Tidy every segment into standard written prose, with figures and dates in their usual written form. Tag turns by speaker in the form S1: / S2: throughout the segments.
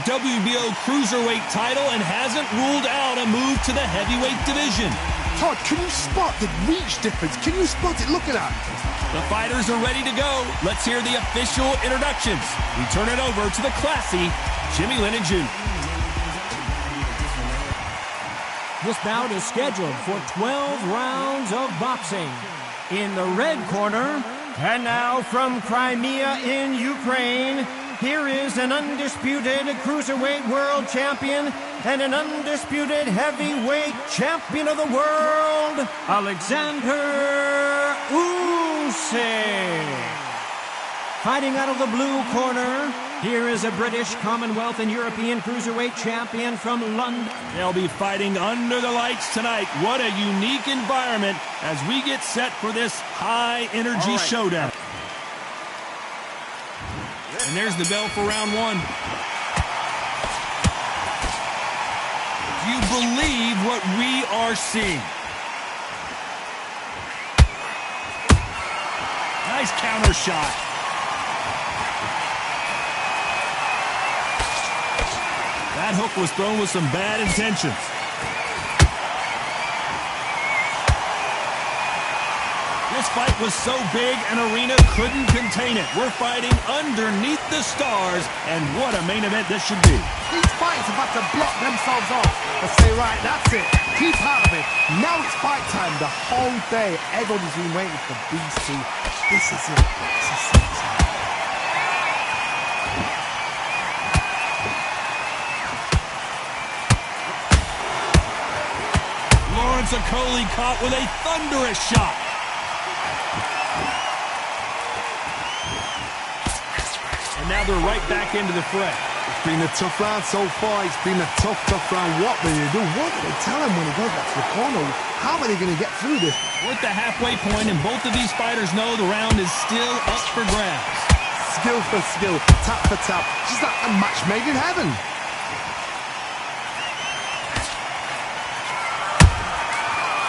S1: WBO Cruiserweight title and hasn't ruled out a move to the heavyweight division.
S2: Todd, can you spot the reach difference? Can you spot it? Look at that.
S1: The fighters are ready to go. Let's hear the official introductions. We turn it over to the classy Jimmy Lennon Jr.
S3: This bout is scheduled for 12 rounds of boxing. In the red corner, and now from Crimea in Ukraine, here is an undisputed Cruiserweight World Champion and an undisputed Heavyweight Champion of the World, Alexander Usyk. Fighting out of the blue corner, here is a British, Commonwealth, and European Cruiserweight Champion from London.
S1: They'll be fighting under the lights tonight. What a unique environment as we get set for this high-energy showdown. And there's the bell for round one. Do you believe what we are seeing? Nice counter shot. That hook was thrown with some bad intentions. This fight was so big, an arena couldn't contain it. We're fighting underneath the stars, and what a main event this should be.
S2: These fighters are about to block themselves off and say, right, that's it. Keep out of it. Now it's fight time. The whole day, everybody's been waiting for these two. This is it. This is it.
S1: Lawrence Okolie caught with a thunderous shot. And now they're right back into the fray.
S2: It's been a tough round so far. It's been a tough round. What will they do? What do they tell him when he goes back to the corner? How are they going to get through this?
S1: We're at the halfway point, and both of these fighters know the round is still up for grabs.
S2: Skill for skill, tap for tap. Just like a match made in heaven.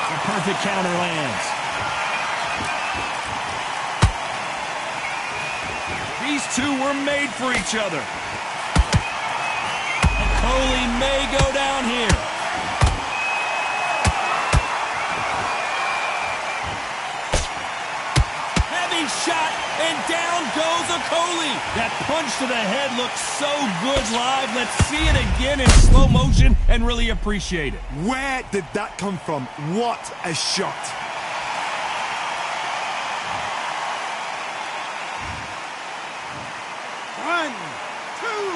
S1: The perfect counter lands. These two were made for each other. Okolie may go down here. Heavy shot, and down goes Okolie. That punch to the head looks so good live. Let's see it again in slow motion and really appreciate it.
S2: Where did that come from? What a shot. One, two,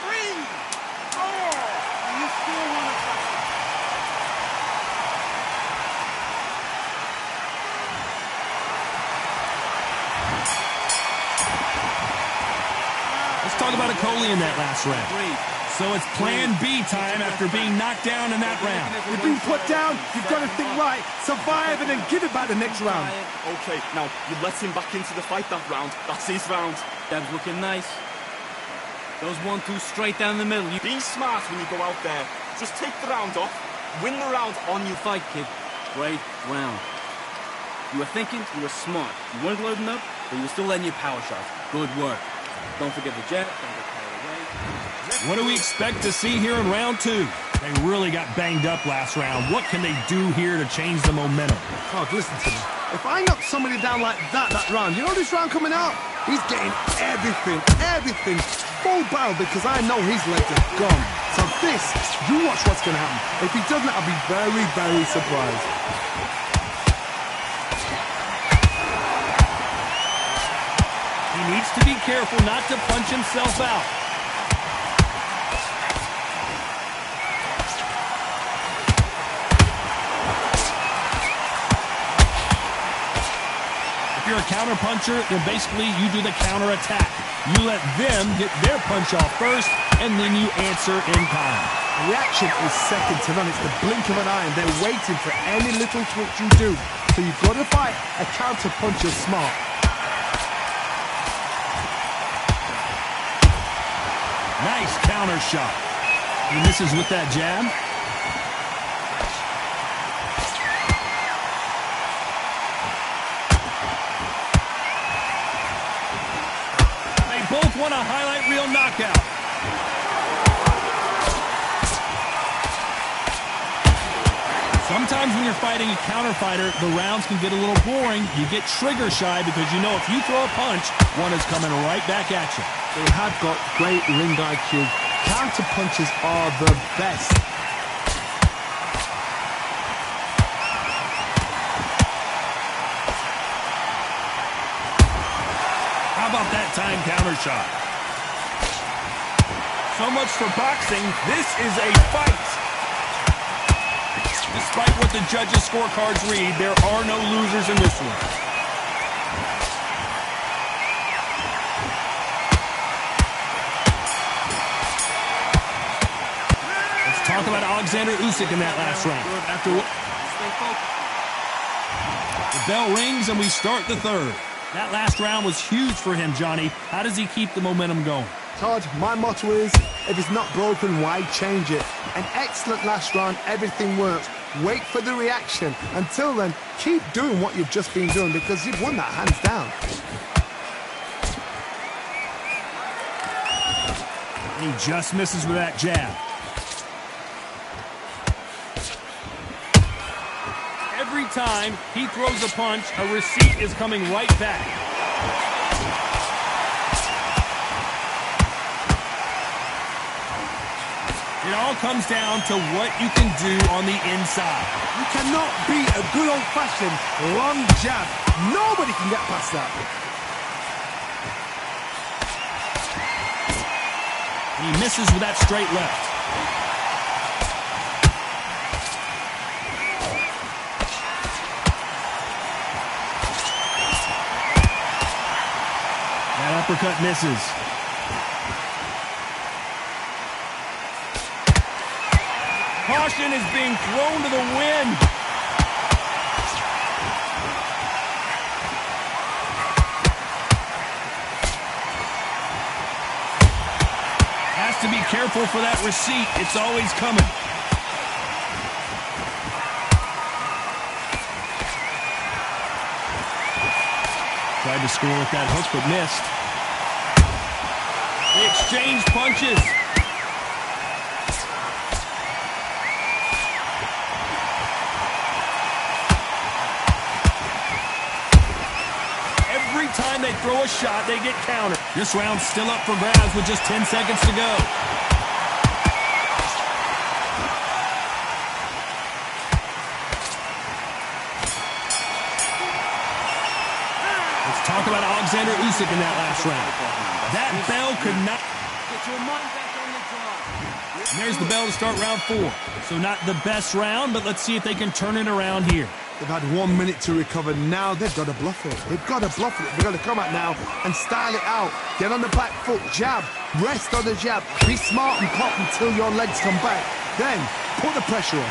S2: three, four. You still want to fight?
S1: Let's talk about Okolie in that last round. So it's plan B time after being knocked down in that round.
S2: You've been put down, you've got to think right, survive and then give it back the next round.
S4: Okay, now you let him back into the fight that round. That's his round.
S5: That's looking nice. Those 1-2 straight down the middle. You
S4: Be smart when you go out there. Just take the round off, win the round on you.
S5: fight, kid. Great round. You were thinking, you were smart. You weren't loading up, but you were still letting your power shots. Good work. Don't forget the jab. Don't get carried away.
S1: What do we expect to see here in round two? They really got banged up last round. What can they do here to change the momentum?
S2: God, listen to me. If I knock somebody down like that round, you know this round coming out? He's getting everything, full barrel because I know his legs are gone. So this, you watch what's going to happen. If he doesn't, I'll be very, very surprised.
S1: He needs to be careful not to punch himself out. If you're a counter puncher, then basically you do the counter attack. You let them get their punch off first, and then you answer in kind.
S2: Reaction is second to none. It's the blink of an eye, and they're waiting for any little twitch you do. So you've got to fight a counter puncher smart.
S1: Nice counter shot. He misses with that jab. They both want a highlight reel knockout. Sometimes when you're fighting a counter fighter, the rounds can get a little boring. You get trigger shy because you know if you throw a punch, one is coming right back at you.
S2: They have got great ring IQ. Counter punches are the best.
S1: How about that time counter shot? So much for boxing. This is a fight. Despite what the judges' scorecards read, there are no losers in this one. Let's talk about Alexander Usyk in that last round. The bell rings and we start the third. That last round was huge for him, Johnny. How does he keep the momentum going?
S2: Todd, my motto is, if it's not broken, why change it? An excellent last round, everything works. Wait for the reaction. Until then, keep doing what you've just been doing because you've won that hands down.
S1: And he just misses with that jab. Every time he throws a punch, a receipt is coming right back. It all comes down to what you can do on the inside.
S2: You cannot beat a good old-fashioned long jab. Nobody can get past that.
S1: He misses with that straight left. That uppercut misses. Caution is being thrown to the wind. Has to be careful for that receipt. It's always coming. Tried to score with that hook, but missed. They exchange punches. Every time they throw a shot, they get countered. This round's still up for grabs with just 10 seconds to go. Let's talk about Alexander Usyk in that last round. That bell could not...
S5: Get your mind back on the job.
S1: And there's the bell to start round 4. So not the best round, but let's see if they can turn it around here.
S2: They've had 1 minute to recover. Now they've got to bluff it. They've got to bluff it. They've got to come out now and style it out. Get on the back foot, jab, rest on the jab. Be smart and pop until your legs come back. Then put the pressure on.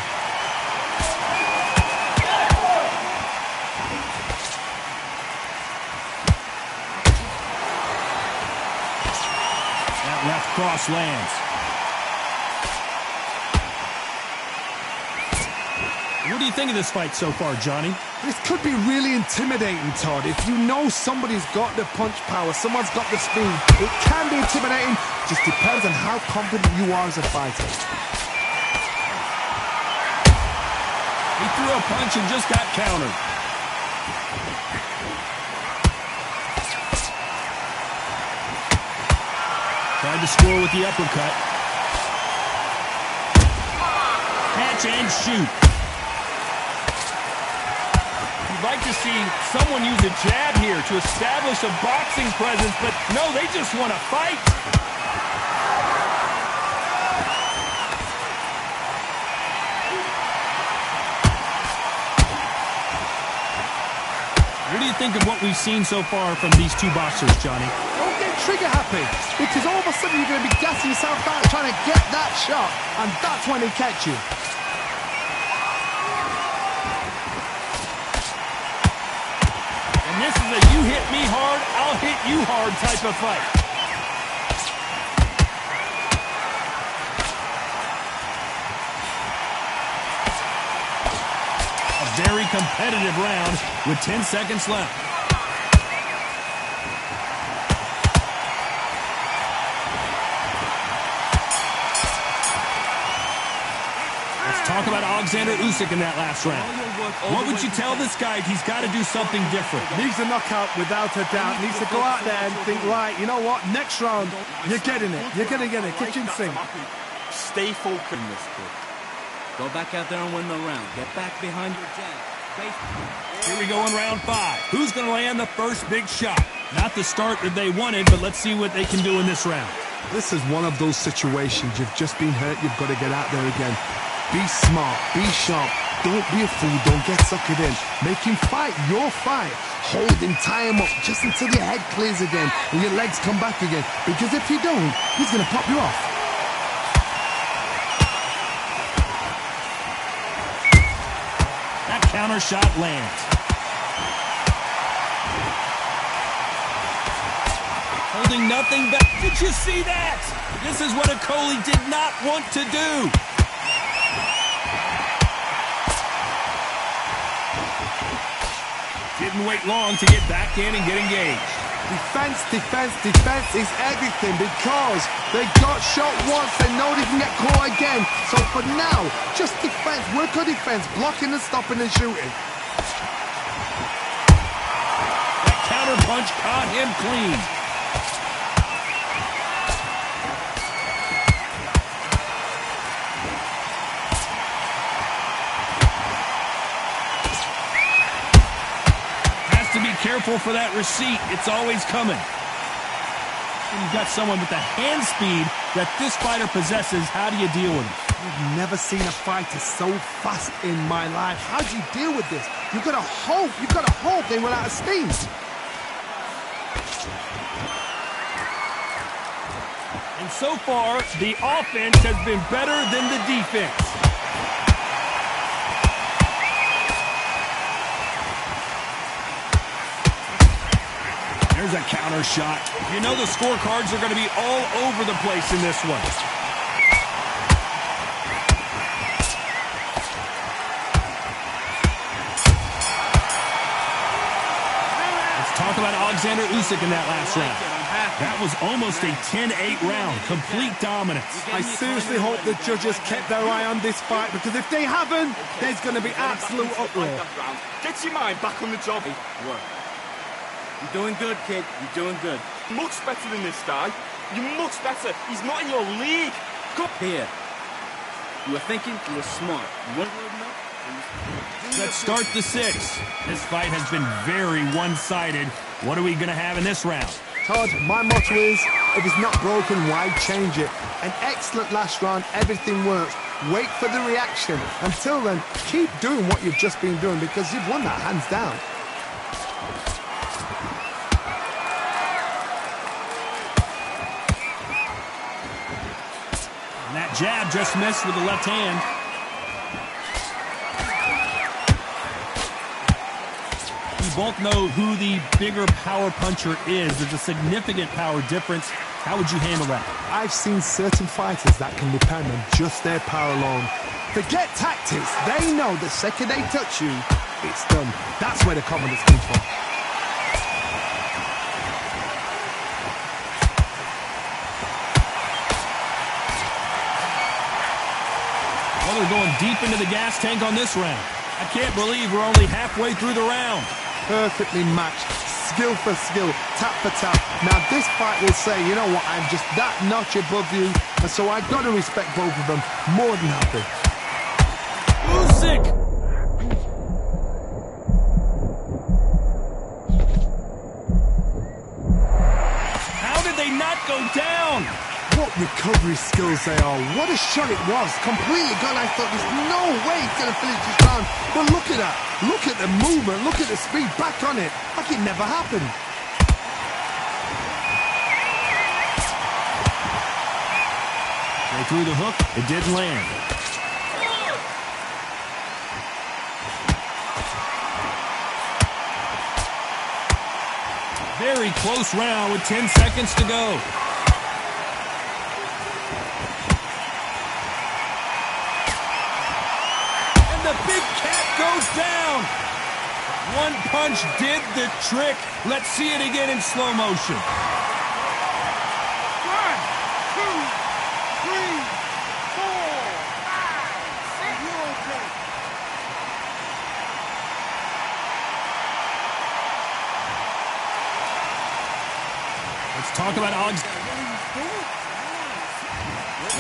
S1: That left cross lands. What do you think of this fight so far, Johnny?
S2: This could be really intimidating, Todd. If you know somebody's got the punch power, someone's got the speed, it can be intimidating. Just depends on how confident you are as a fighter.
S1: He threw a punch and just got countered. Tried to score with the uppercut. Catch and shoot. You'd like to see someone use a jab here to establish a boxing presence, but no, they just want to fight. What do you think of what we've seen so far from these two boxers, Johnny?
S2: Don't get trigger happy, because all of a sudden you're going to be gassing yourself out trying to get that shot, and that's when they catch you.
S1: And this is a you hit me hard, I'll hit you hard type of fight. A very competitive round with 10 seconds left. Let's Talk about Alexander Usyk in that last round. What would you tell this guy? He's got to do something different.
S2: Needs a knockout without a doubt. Needs to go out there and think, right, you know what? Next round, you're getting it. You're going to get it. Kitchen sink.
S4: Stay focused in this, kid.
S5: Go back out there and win the round. Get back behind your jab.
S1: Here we go in round 5. Who's going to land the first big shot? Not the start that they wanted, but let's see what they can do in this round.
S2: This is one of those situations. You've just been hurt. You've got to get out there again. Be smart. Be sharp. Don't be a fool. Don't get suckered in. Make him fight your fight. Hold him, tie him up just until your head clears again and your legs come back again. Because if you don't, he's going to pop you off.
S1: That counter shot lands. Holding nothing back. Did you see that? This is what Okolie did not want to do. Didn't wait long to get back in and get engaged.
S2: Defense, defense, defense is everything because they got shot once. They know they can get caught again. So for now, just defense. Work on defense. Blocking and stopping and shooting.
S1: That counter punch caught him clean. To be careful for that receipt. It's always coming. When you've got someone with the hand speed that this fighter possesses, how do you deal with it?
S2: I've never seen a fighter so fast in my life. How do you deal with this? You've got to hope. You've got to hope they run out of steam.
S1: And so far, the offense has been better than the defense. There's a counter shot. You know the scorecards are going to be all over the place in this one. Let's talk about Alexander Usyk in that last round. That was almost a 10-8 round. Complete dominance.
S2: I seriously hope the judges kept their eye on this fight because if they haven't, there's going to be absolute uproar.
S4: Get your mind back on the job.
S5: Work. You're doing good, kid. You're doing good.
S4: Much better than this guy. You're much better. He's not in your league.
S5: Come here. You were thinking, you were smart. You weren't loading up.
S1: Let's start the 6th. This fight has been very one-sided. What are we going to have in this round?
S2: Todd, my motto is, if it's not broken, why change it? An excellent last round. Everything works. Wait for the reaction. Until then, keep doing what you've just been doing because you've won that hands down.
S1: That jab just missed with the left hand. We both know who the bigger power puncher is. There's a significant power difference. How would you handle that?
S2: I've seen certain fighters that can depend on just their power alone. Forget tactics. They know the second they touch you, it's done. That's where the confidence comes from.
S1: Well, they're going deep into the gas tank on this round. I can't believe we're only halfway through the round.
S2: Perfectly matched. Skill for skill. Tap for tap. Now, this fight will say, you know what, I'm just that notch above you. And so I've got to respect both of them. More than happy.
S1: Usyk! How did they not go down?
S2: What recovery skills they are. What a shot it was. Completely gone. I thought there's no way he's going to finish this round. But look at that. Look at the movement. Look at the speed. Back on it. Like it never happened.
S1: They threw the hook. It didn't land. Very close round with 10 seconds to go. The big cat goes down. One punch did the trick. Let's see it again in slow motion. 1, 2, 3, 4, 5, 6. talk about odds.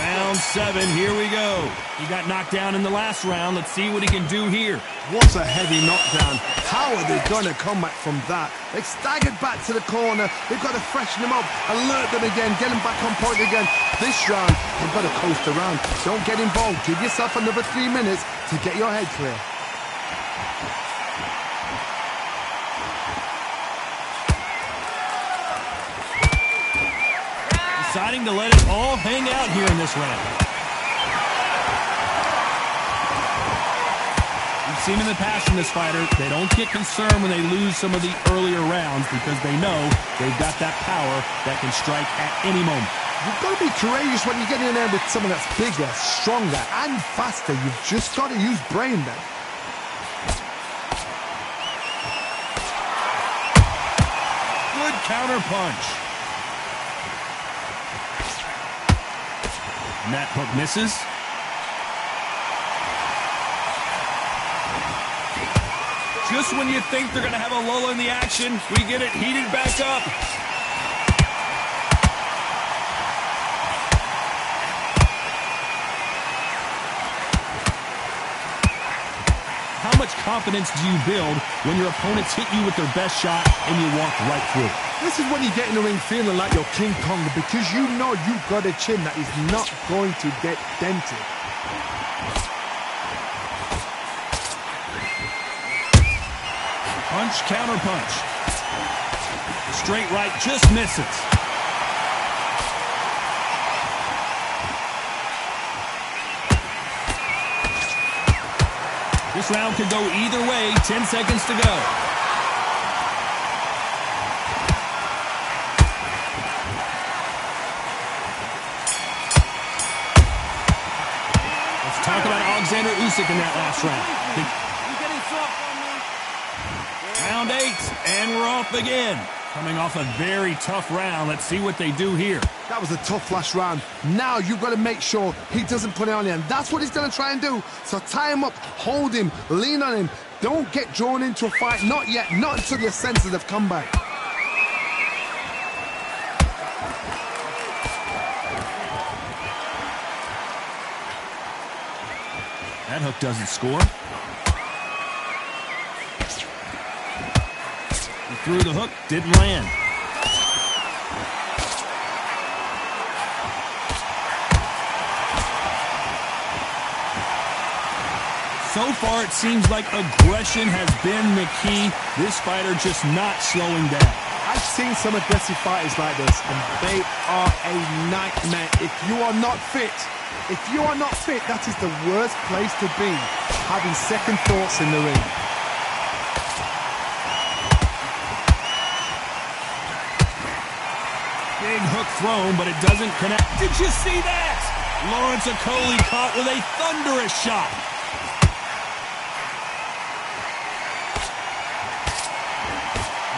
S1: Round 7, here we go. He got knocked down in the last round. Let's see what he can do here.
S2: What a heavy knockdown. How are they going to come back from that? They staggered back to the corner. They've got to freshen them up, alert them again, get them back on point again. This round, they've got to coast around. Don't get involved. Give yourself another 3 minutes to get your head clear.
S1: Deciding to let it all hang out here in this round. We've seen in the past from this fighter, they don't get concerned when they lose some of the earlier rounds because they know they've got that power that can strike at any moment.
S2: You've got to be courageous when you get in there with someone that's bigger, stronger, and faster. You've just got to use brain then.
S1: Good counter punch. And that hook misses. Just when you think they're going to have a lull in the action, we get it heated back up. How much confidence do you build when your opponents hit you with their best shot and you walk right through?
S2: This is when you get in the ring feeling like you're King Kong because you know you've got a chin that is not going to get dented.
S1: Punch, counter punch. Straight right just misses. This round could go either way. 10 seconds to go. Let's talk about Alexander Usyk in that last round.
S5: You're getting soft on me.
S1: Round 8, and we're off again. Coming off a very tough round. Let's see what they do here.
S2: That was a tough last round. Now you've got to make sure he doesn't put it on you, and that's what he's going to try and do. So tie him up, hold him, lean on him. Don't get drawn into a fight. Not yet. Not until your senses have come back.
S1: That hook doesn't score. He threw the hook, didn't land. So far, it seems like aggression has been the key. This fighter just not slowing down.
S2: I've seen some aggressive fighters like this, and they are a nightmare. If you are not fit, that is the worst place to be, having second thoughts in the ring.
S1: Big hook thrown, but it doesn't connect. Did you see that? Lawrence Okolie caught with a thunderous shot.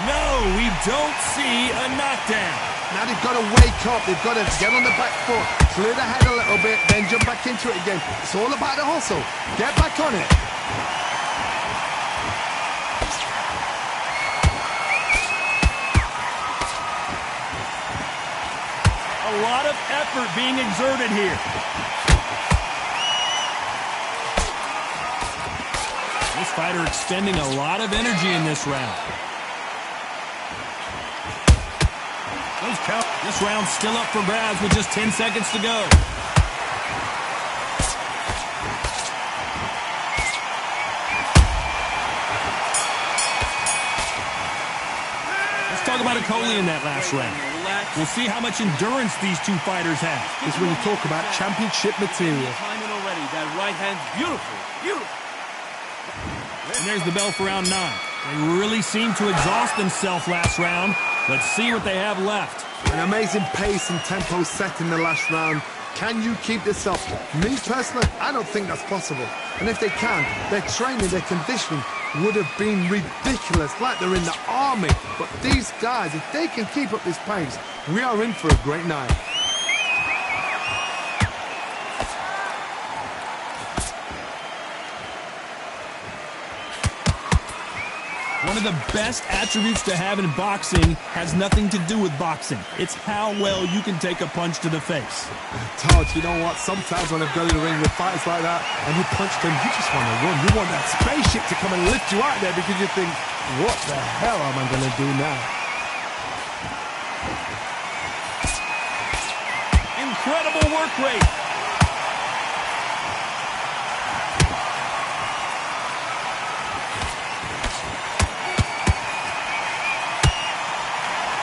S1: No, we don't see a knockdown.
S2: Now they've got to wake up. They've got to get on the back foot, clear the head a little bit, then jump back into it again. It's all about the hustle. Get back on it.
S1: A lot of effort being exerted here. This fighter expending a lot of energy in this round. This round's still up for grabs with just 10 seconds to go. Let's talk about Okolie in that last round. We'll see how much endurance these two fighters have.
S2: This is when you talk about championship material.
S5: Timing already. That right hand's beautiful. Beautiful.
S1: And there's the bell for round 9. They really seemed to exhaust themselves last round. Let's see what they have left.
S2: An amazing pace and tempo set in the last round. Can you keep this up? Me personally, I don't think that's possible. And if they can, their training, their conditioning would have been ridiculous, like they're in the army. But these guys, if they can keep up this pace, we are in for a great night.
S1: One of the best attributes to have in boxing has nothing to do with boxing. It's how well you can take a punch to the face.
S2: Todd, you know what? Sometimes when I've gone in the ring with fighters like that and you punch them, you just want to run. You want that spaceship to come and lift you out there because you think, what the hell am I going to do now?
S1: Incredible work rate.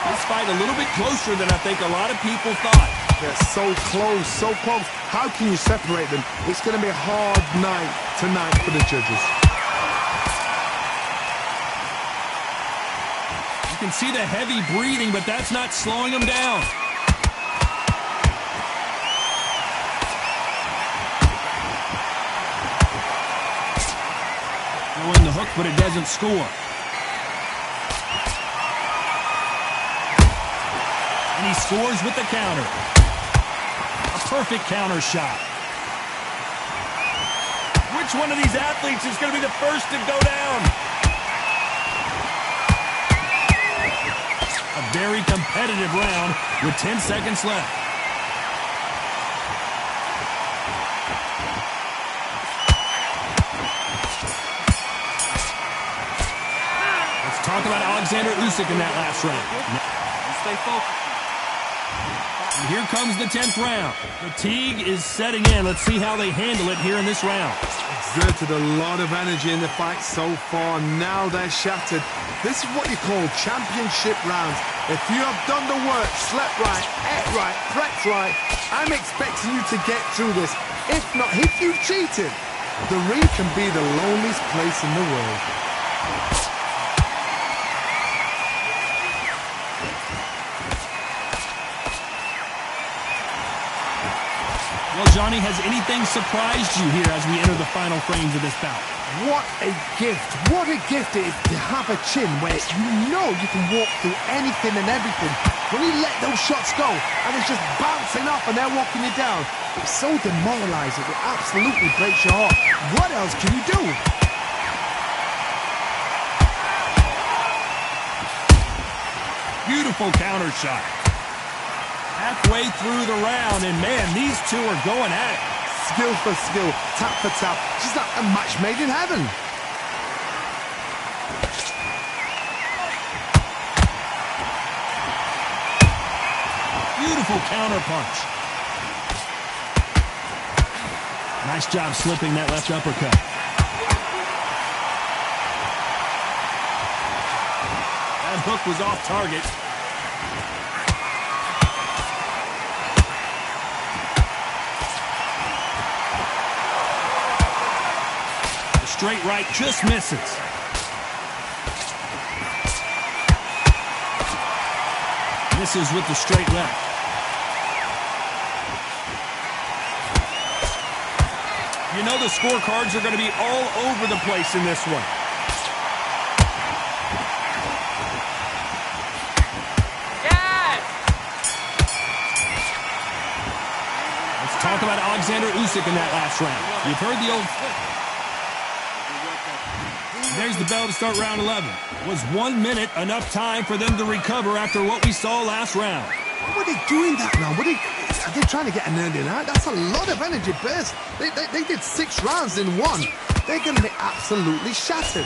S1: This fight a little bit closer than I think a lot of people thought.
S2: They're so close, so close. How can you separate them? It's going to be a hard night tonight for the judges.
S1: You can see the heavy breathing, but that's not slowing him down. Throwing the hook, but it doesn't score. And he scores with the counter. A perfect counter shot. Which one of these athletes is going to be the first to go down? A very competitive round with 10 seconds left. Let's talk about Alexander Usyk in that last round.
S5: Stay focused.
S1: And here comes the 10th round. Fatigue is setting in. Let's see how they handle it here in this round.
S2: Exerted a lot of energy in the fight so far. Now they're shattered. This is what you call championship rounds. If you have done the work, slept right, ate right, prepped right, I'm expecting you to get through this. If not, if you've cheated, the ring can be the loneliest place in the world.
S1: Well, Johnny, has anything surprised you here as we enter the final frames of this bout?
S2: What a gift. What a gift it is to have a chin where you know you can walk through anything and everything. When you let those shots go and it's just bouncing up and they're walking you down, it's so demoralizing. It absolutely breaks your heart. What else can you do?
S1: Beautiful counter shot. Halfway through the round, and man, these two are going at it.
S2: Skill for skill, tap for tap. Just like a match made in heaven.
S1: Beautiful counter punch. Nice job slipping that left uppercut. That hook was off target. Straight right just misses. Misses with the straight left. You know the scorecards are going to be all over the place in this one.
S5: Yes!
S1: Let's talk about Alexander Usyk in that last round. You've heard the old... There's the bell to start round 11. Was 1 minute enough time for them to recover after what we saw last round?
S2: What are they doing that now? Are they trying to get an early night? That's a lot of energy burst. They did 6 rounds in one. They're going to be absolutely shattered.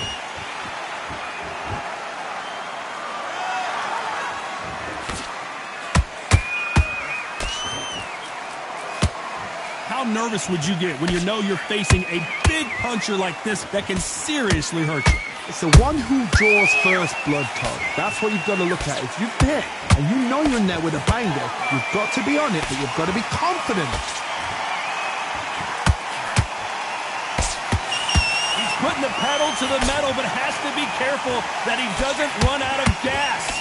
S1: How nervous would you get when you know you're facing a big puncher like this that can seriously hurt you?
S2: It's the one who draws first blood, Todd. That's what you've got to look at. If you've hit and you know you're in there with a banger, you've got to be on it, but you've got to be confident.
S1: He's putting the pedal to the metal, but has to be careful that he doesn't run out of gas.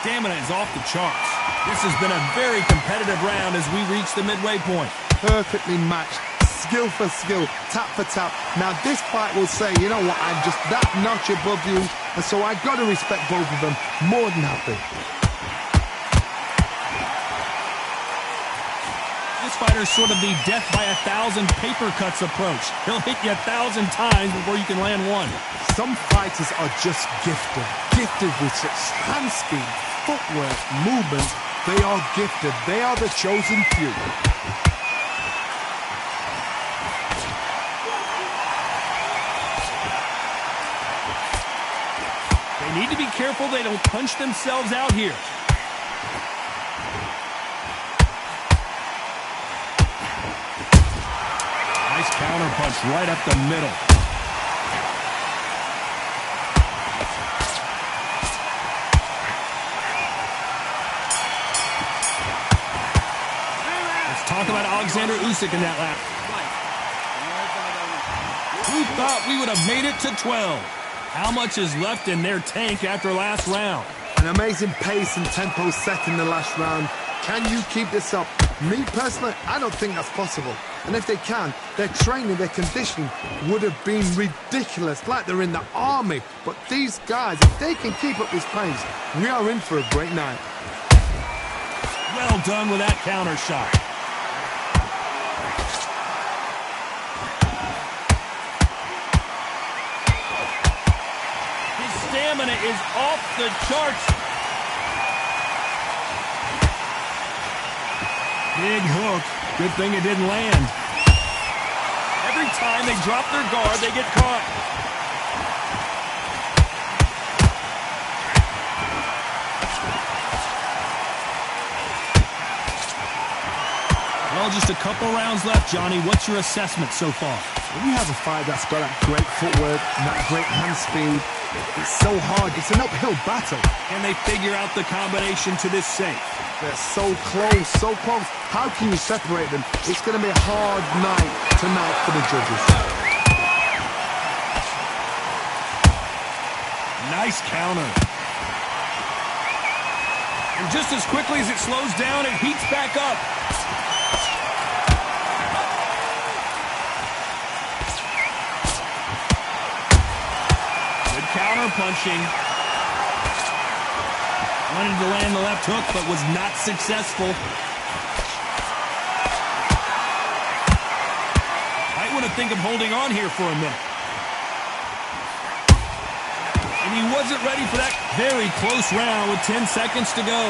S1: Stamina is off the charts. This has been a very competitive round as we reach the midway point.
S2: Perfectly matched, skill for skill, tap for tap. Now this fight will say, you know what, I'm just that notch above you, and so I got to respect both of them more than happy.
S1: fighter's sort of the death by 1,000 paper cuts approach. He'll hit you 1,000 times before you can land one.
S2: Some fighters are just gifted with such hand speed, footwork, movement. They are gifted. They are the chosen few.
S1: They need to be careful they don't punch themselves out here. Nice counter punch right up the middle. Let's talk about Alexander Usyk in that lap. Who thought we would have made it to 12? How much is left in their tank after last round?
S2: An amazing pace and tempo set in the last round. Can you keep this up? Me personally, I don't think that's possible. And if they can, their training, their conditioning would have been ridiculous, like they're in the army. But these guys, if they can keep up this pace, we are in for a great night.
S1: Well done with that counter shot. His stamina is off the charts. Big hook. Good thing it didn't land. Every time they drop their guard, they get caught. Well, just a couple rounds left, Johnny. What's your assessment so far?
S2: When you have a fight that's got that great footwork and that great hand speed, it's so hard. It's an uphill battle.
S1: Can they figure out the combination to this safe?
S2: They're so close, so close. How can you separate them? It's going to be a hard night tonight for the judges.
S1: Nice counter. And just as quickly as it slows down, it heats back up. Good counter punching. Wanted to land the left hook, but was not successful. Might want to think of holding on here for a minute. And he wasn't ready for that very close round with 10 seconds to go.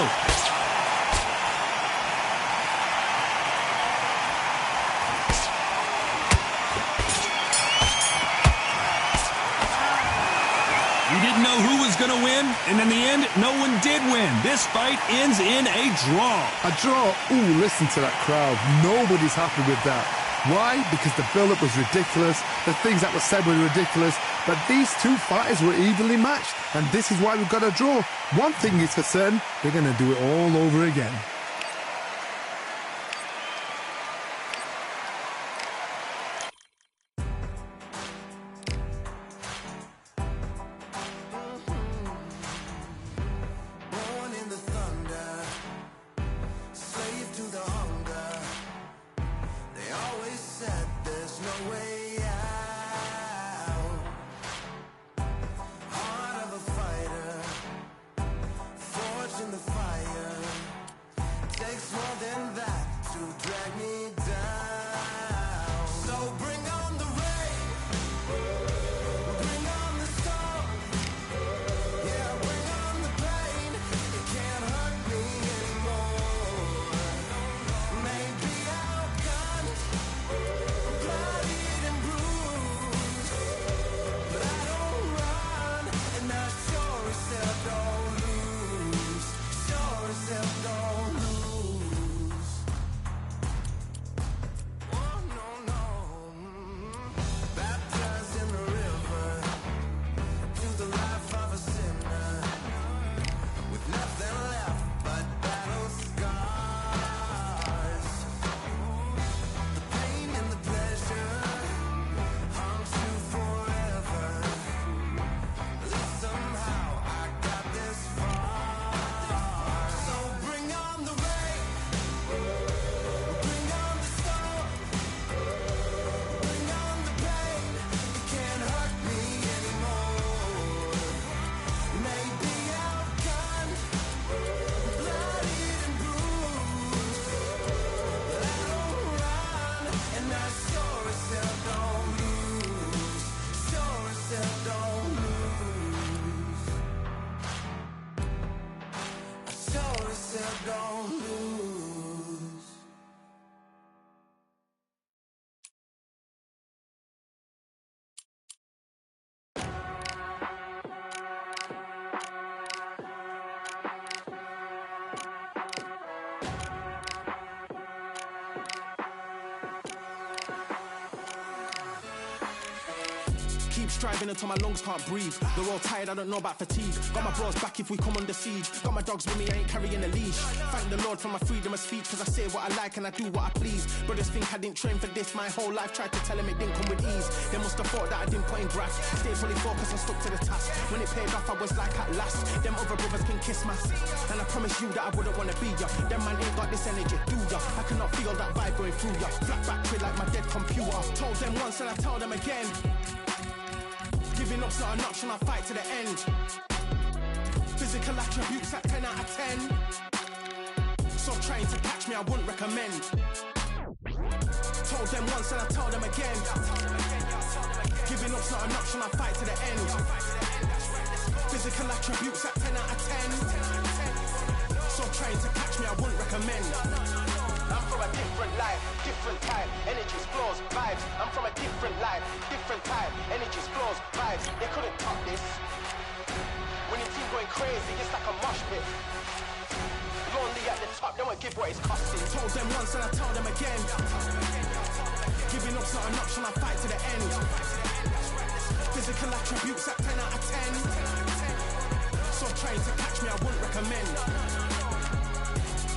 S1: We didn't know who was going to win, and in the end, no one did win. This fight ends in a draw.
S2: A draw? Ooh, listen to that crowd. Nobody's happy with that. Why? Because the build-up was ridiculous. The things that were said were ridiculous. But these two fighters were evenly matched, and this is why we've got a draw. One thing is for certain, they're going to do it all over again.
S6: Striving until my lungs can't breathe. They're all tired, I don't know about fatigue. Got my bros back if we come under siege. Got my dogs with me, I ain't carrying a leash. Thank the Lord for my freedom of speech, cause I say what I like and I do what I please. Brothers think I didn't train for this my whole life. Tried to tell them it didn't come with ease. They must have thought that I didn't put in graft. Stayed fully focused and stuck to the task. When it paid off I was like at last. Them other brothers can kiss my ass. And I promise you that I wouldn't wanna be ya. Them man ain't got this energy, do ya? I cannot feel that vibe going through ya. Flat back quid like my dead computer. Told them once and I tell them again. Giving up's not an option, I fight to the end. Physical attributes at 10 out of 10. So trying to catch me, I wouldn't recommend. Told them once and I tell them again. Giving up's not an option, I fight to the end. Physical attributes at 10 out of 10. So trying to catch me, I wouldn't recommend. I'm from a different life, different time, energies, flows, vibes. I'm from a different life, different time, energies, flows, vibes. They couldn't top this. When your team going crazy, it's like a mosh pit. Lonely at the top, they won't give what it's costing. Told them once and I tell them again. Giving up's not an option, I fight to the end. Physical attributes at 10 out of 10. So trying to catch me, I wouldn't recommend.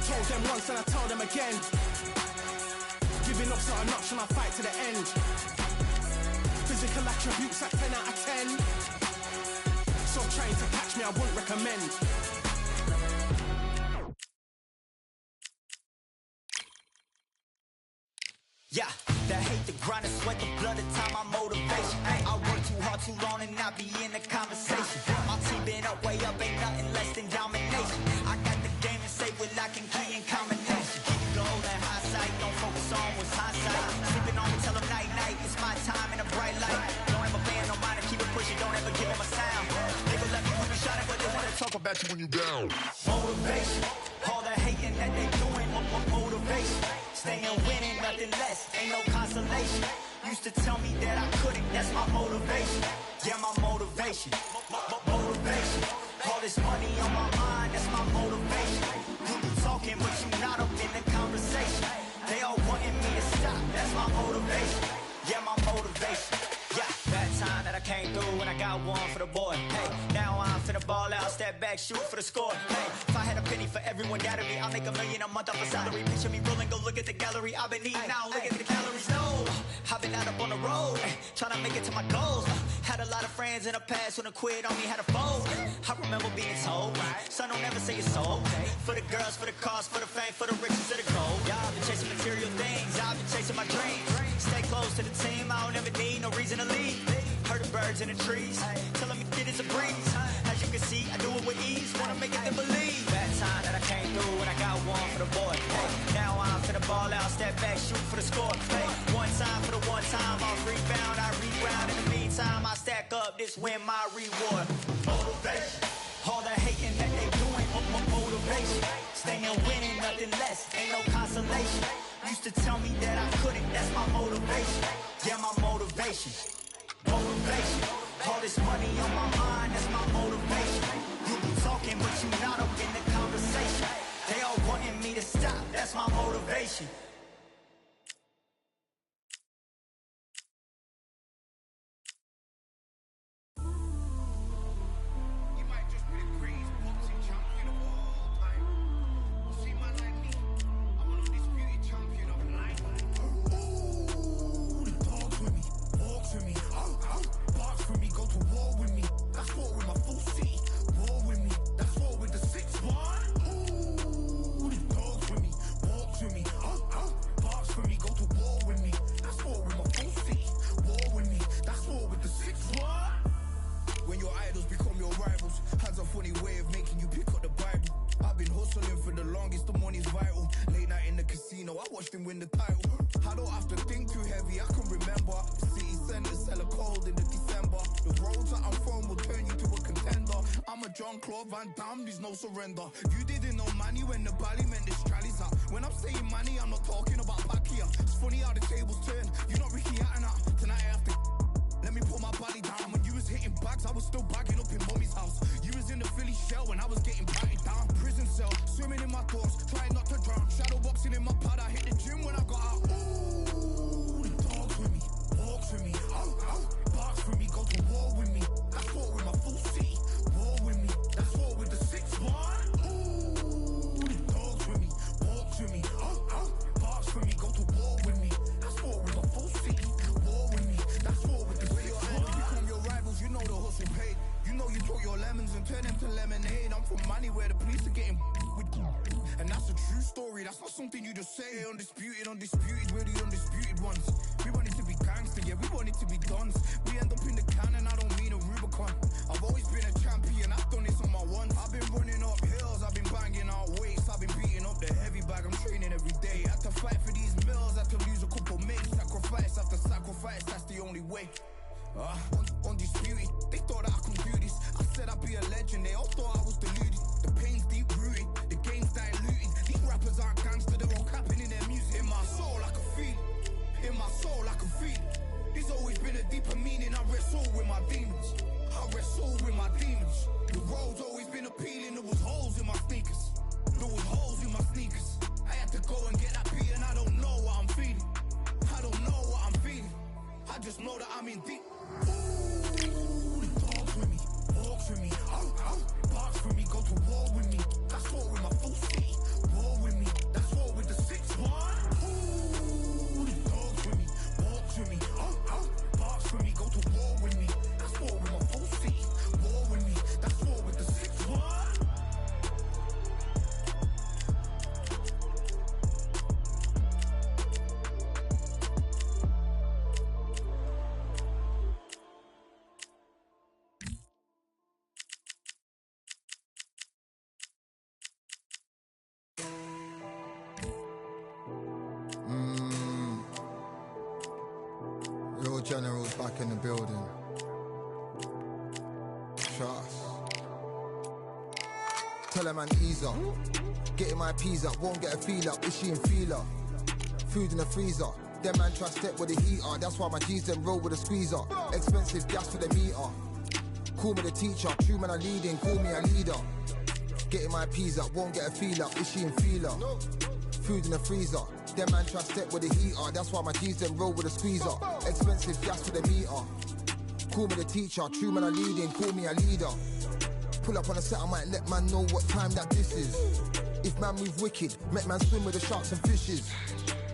S6: Told them once and I tell them again. Giving up's not an option, I fight to the end. Physical attributes at 10 out of 10. So trying to catch me, I wouldn't recommend.
S7: Yeah, the hate, the grind, the sweat, the blood, the time, my motivation. I work too hard, too long, and not be in the conversation. My team been up, way up, ain't nothing less than domination. I got the game and say with lock and key in combination. Keep it gold and high sight, don't focus on what's hindsight. Sleeping on me, tell them night, night, it's my time in a bright light. Don't ever band no mind and keep it pushing, don't ever give them a sound. They gon' let me when you shining, but they wanna talk about you when you down. Motivation, all the hating that they doing, motivation. Staying winning, nothing less, ain't no consolation. Used to tell me that I couldn't, that's my motivation. Yeah, my motivation, motivation. All this money on my mind, that's my motivation. You be talking, but you not up in the conversation. They all wanting me to stop, that's my motivation. Yeah, my motivation. Yeah, that time that I came through and I got one for the boy. Hey, now I'm finna ball out, step back, shoot for the score. Hey, if I had a penny for everyone doubted me, I'll make $1 million a month off a salary. Picture me rolling, go look at the gallery. I've been eating now, look at the calories. No, I've been out up on the road, trying to make it to my goals. Had a lot of friends in the past when I quit on me, had a fold. I remember being told, son, don't ever say it's sold. For the girls, for the cars, for the fame, for the riches, for the gold. Yeah, I've been chasing material things, I've been chasing my dreams. Stay close to the team, I don't ever need no reason to leave. Heard the birds in the trees, tell them it is a breeze. As you can see, I do it with ease, wanna make it them believe. That time that I came through and I got one for the boy. Hey, now I'm finna ball out, step back, shoot for the score. Hey, one time for the one time, I'll rebound, I reground. In the meantime, I stack up, this win my reward. Motivation, all the hating that they doing, motivation. Staying winning, nothing less, ain't no consolation. Used to tell me that I couldn't, that's my motivation. Yeah, my motivation. Motivation, all this money on my mind, that's my motivation. You be talking, but you not up in the conversation. They all wanting me to stop, that's my motivation.
S8: You might just be the greatest boxing champion of all time. You see, man like me, I'm an undisputed champion of life. Ooh, the dogs with me, walks with me. Barks for me, go to war with me. That's war with my full city. War with me, that's war with the 6-1. Ooh, the dogs with me, walks with me. Barks for me, go to war with me. That's war with my full city. War with me, that's war with the 6-1. When your idols become your rivals, has a funny way of making you pick up the Bible. I've been hustling for the longest, the money's vital. Late night in the casino, I watched him win the title. I don't have to think too heavy, I can remember. The city centers hella cold in the December. The roads that I'm from will turn you to a contender. I'm a Jean-Claude Van Damme, there's no surrender. You didn't know money when the bally meant this trally's up. When I'm saying money, I'm not talking about Pacquiao. It's funny how the tables turn, you're not Ricky Hatton. Tonight I have to let me put my body down. When you was hitting bags, I was still bagging up in mommy's house. You was in the Philly shell when I was getting batted down. Prison cell, swimming in my thoughts, trying not to drown. Shadow boxing in my pad, I hit the gym when I got out. Ooh, the dogs with me, walks with me. Barks for me, go to war from money where the police are getting with. And that's a true story, that's not something you just say. Undisputed, we're the undisputed ones. We want it to be gangster, yeah, we want it to be dons. We end up in the can and I don't mean a Rubicon. I've always been a champion, I've done this on my ones. I've been running up hills, I've been banging out weights, I've been beating up the heavy bag, I'm training every day. Had to fight for these mills, had to lose a couple mates. Sacrifice after sacrifice, that's the only way. Undisputed, they thought that I could do this. I said I'd be a legend, they all thought I was deluded. The pain's deep rooted, the game's diluted. These rappers aren't gangster, they're all capping in their music. In my soul I can feel it, in my soul I can feel it. There's always been a deeper meaning, I wrestle with my demons. I wrestle with my demons. The road's always been appealing, there was holes in my sneakers. There was holes in my sneakers. I had to go and get that beat and I don't know what I'm feeling. I don't know what I'm feeling. I just know that I'm in deep. Ooh, the dogs with me, walks with me, barks with me, go to war with me. That's war with my full city, war with me. That's war with the 6-1. Ooh, the dogs with me, walks with me, barks with me, go to war with me. That's war with my full city, war with me. That's war with the 6-1.
S9: Real generals back in the building. Trust. Tell a man ease up. Getting my peas up, won't get a feel up. Is she in feeler? Food in the freezer. Them man try step with the heater. That's why my G's them roll with a squeezer. Expensive gas for the meter. Call me the teacher. True man I leading, call me a leader. Getting my peas up, won't get a feel up. Is she in feeler? Food in the freezer. Them man try step with the heater. That's why my G's them roll with a squeezer. Expensive gas for the meter. Call me the teacher. True man I leading, call me a leader. Pull up on the set, I might let man know what time that this is. If man move wicked, make man swim with the sharks and fishes.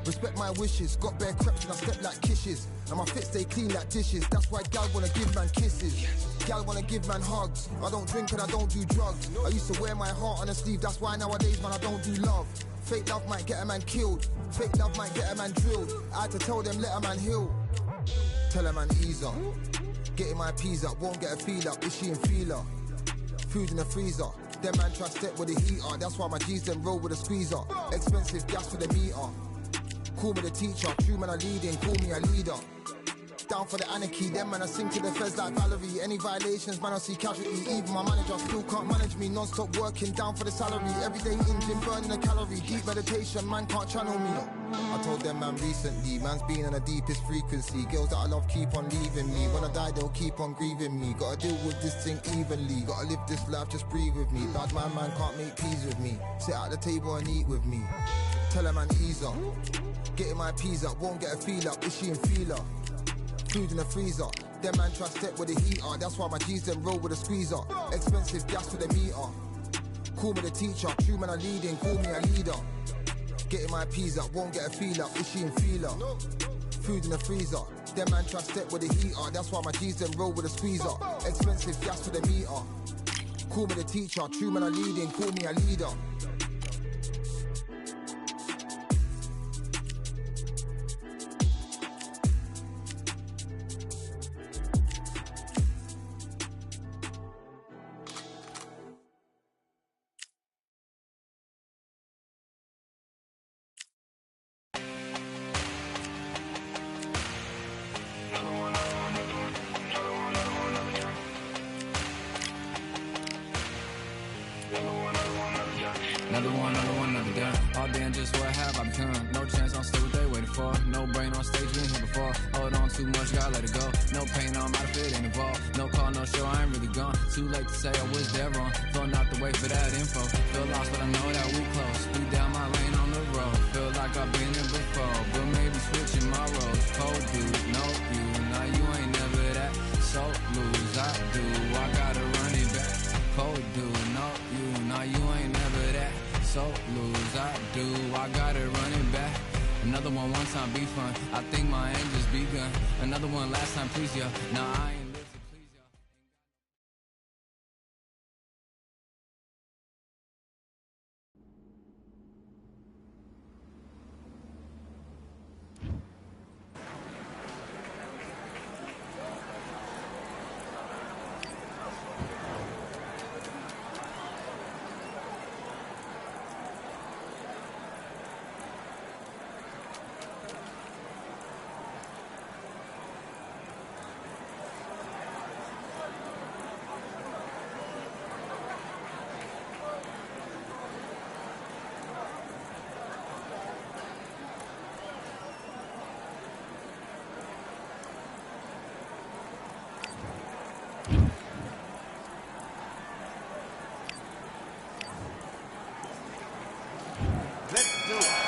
S9: Respect my wishes, got bare creps and I step like kisses. And my fit stay clean like dishes. That's why gal wanna give man kisses. Gal wanna give man hugs. I don't drink and I don't do drugs. I used to wear my heart on a sleeve. That's why nowadays man I don't do love. Fake love might get a man killed. Fake love might get a man drilled. I had to tell them let a man heal. Tell a man ease up. Getting my peas up, won't get a feel up. Is she in feeler? Food in the freezer. Them man try step with the heater. That's why my G's them roll with a squeezer. Expensive gas for the meter. Call me the teacher. True man I leading, call me a leader. Down for the anarchy, them man I sing to the feds like Valerie. Any violations, man I see casualty. Even my manager still can't manage me. Non-stop working, down for the salary. Everyday engine, burning a calorie. Deep meditation, man can't channel me. I told them man recently, man's been on the deepest frequency. Girls that I love keep on leaving me. When I die they'll keep on grieving me. Gotta deal with this thing evenly. Gotta live this life, just breathe with me. Bad man can't make peace with me. Sit at the table and eat with me. Tell a man ease up. Getting my peas up, won't get a feel up. Is she in feeler? Food in the freezer. Them man try step with the heater. That's why my G's them roll with a squeezer. Expensive gas for the meter. Call me the teacher. True man I leading, call me a leader. Getting my peas up, won't get a feel up. Is she in feeler? Food in the freezer. Them man try step with the heater. That's why my G's them roll with a squeezer. Expensive gas for the meter. Call me the teacher. True man I leading, call me a leader.
S10: Another done. All damn, just what have I become? No chance, I'll stay what they waiting for. No brain on stage, been here before. Hold on too much, gotta let it go. No pain, I'm out of it, ain't involved. No call, no show, I ain't really gone. Too late to say I was there wrong. Filling out the way for that info. Feel lost, but I know that we close. Speed down my lane on the road. Feel like I've been here before, but maybe switching my roles. Cold dude, no you, now you ain't never that. So lose, I do, I gotta run it back. Cold dude, no you, now you ain't never that. So lose, I do, I gotta run it back. Another one time be fun. I think my aim just begun. Another one last time please ya. Now I ain't
S2: Let's do it.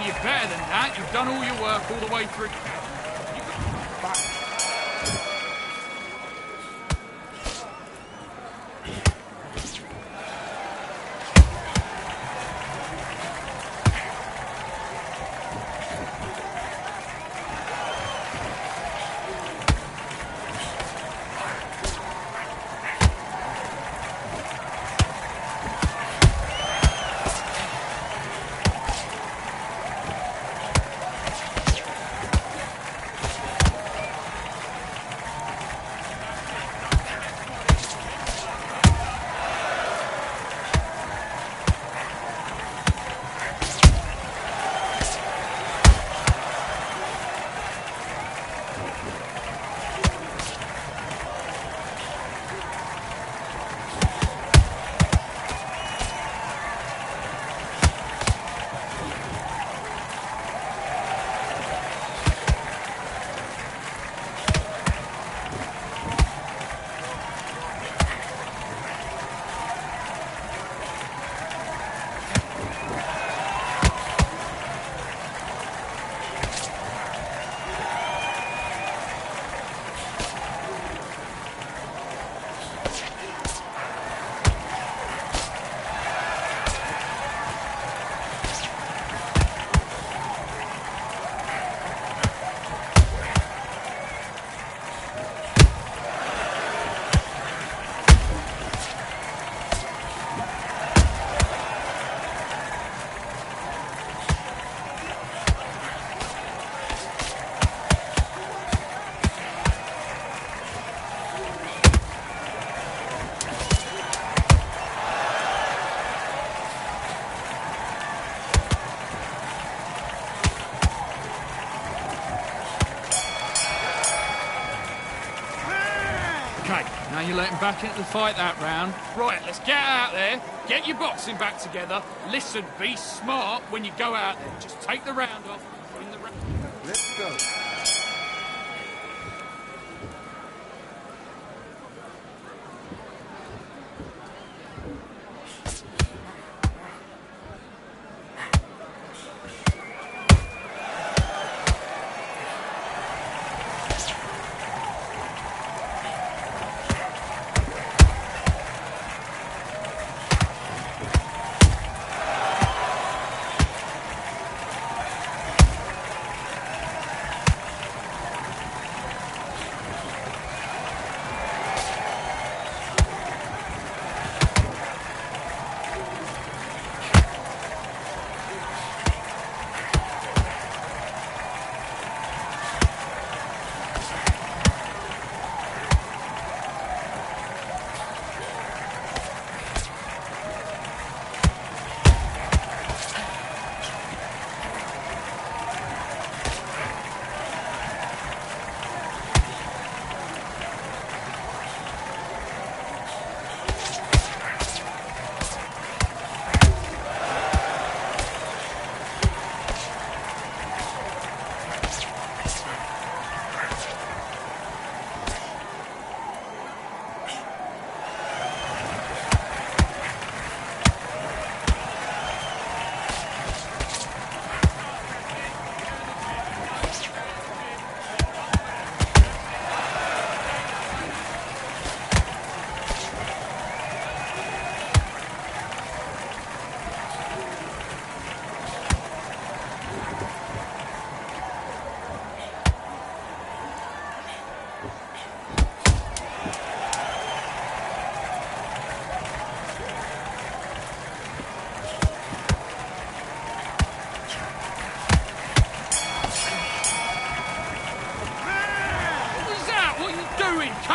S11: You're better than that. You've done all your work all the way through. Okay, now you're letting back into the fight that round. Right, let's get out there, get your boxing back together. Listen, be smart when you go out there. Just take the round off. Win the round.
S2: Let's go.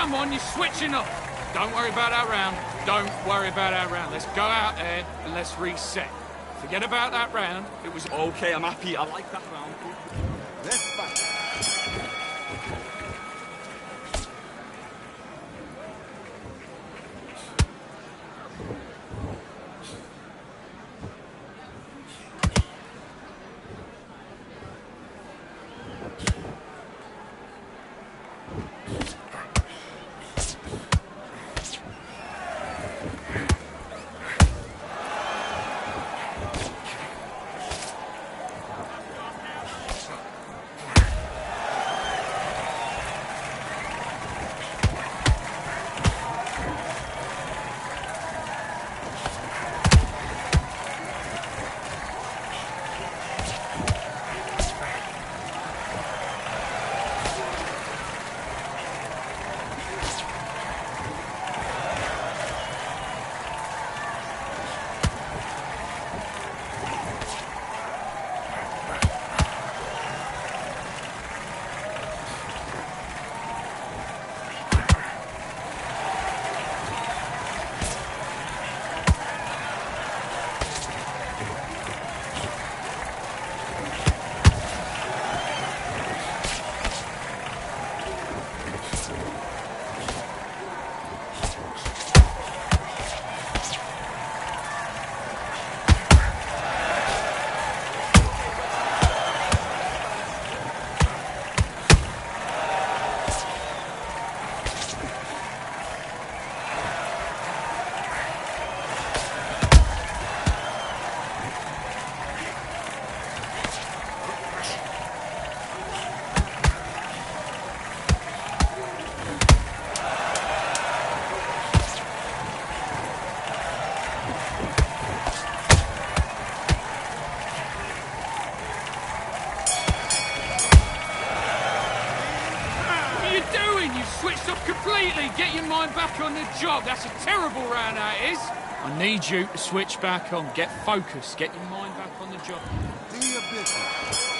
S11: Come on, you're switching off. Don't worry about that round. Don't worry about that round. Let's go out there and let's reset. Forget about that round. It was...
S4: Okay, I'm happy. I like that round.
S2: Let's fight.
S11: Completely get your mind back on the job. That's a terrible round, that is. I need you to switch back on. Get focused. Get your mind back on the job.
S2: Do your business.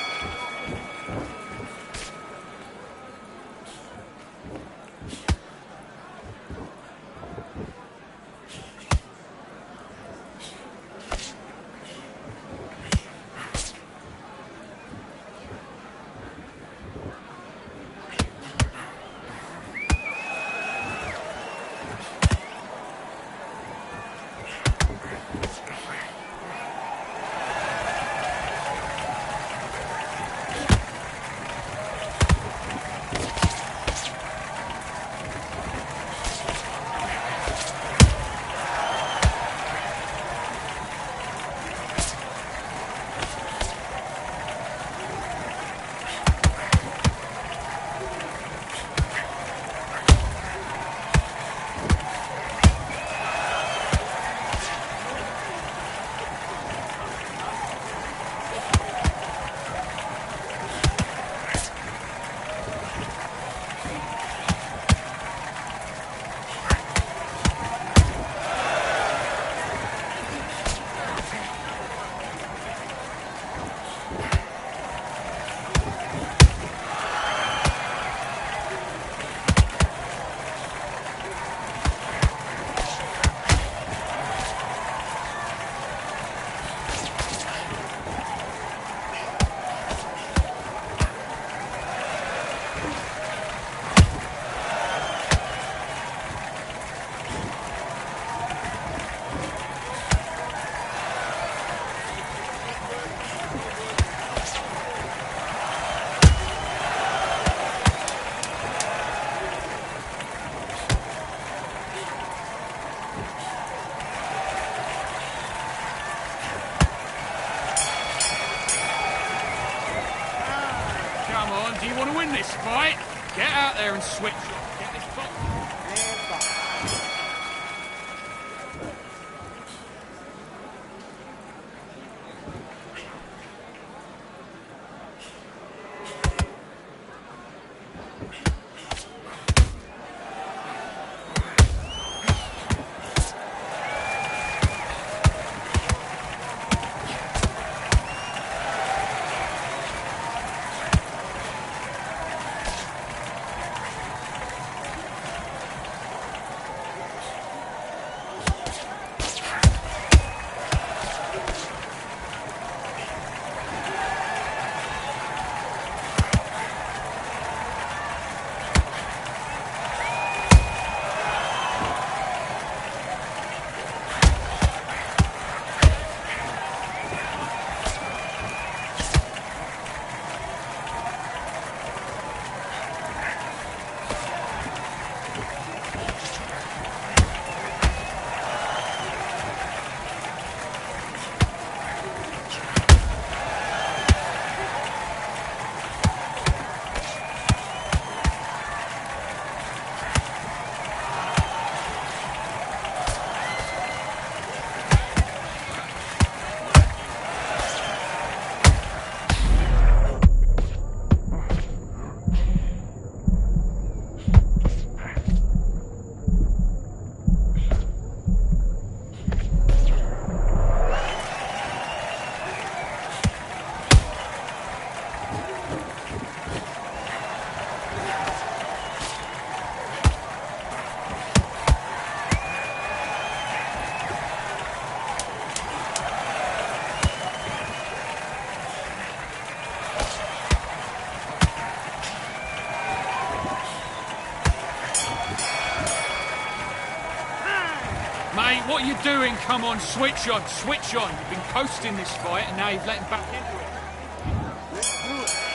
S11: Do you want to win this fight? Get out there and switch. Get this box. Mate, what are you doing? Come on, switch on, switch on. You've been coasting this fight, and now you've let him back into it.
S2: Let's do it.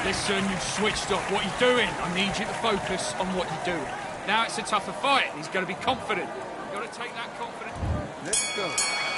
S11: Listen, you've switched off. What you're doing, I need you to focus on what you're doing. Now it's a tougher fight. He's going to be confident. You've got to take that confidence.
S2: Let's go.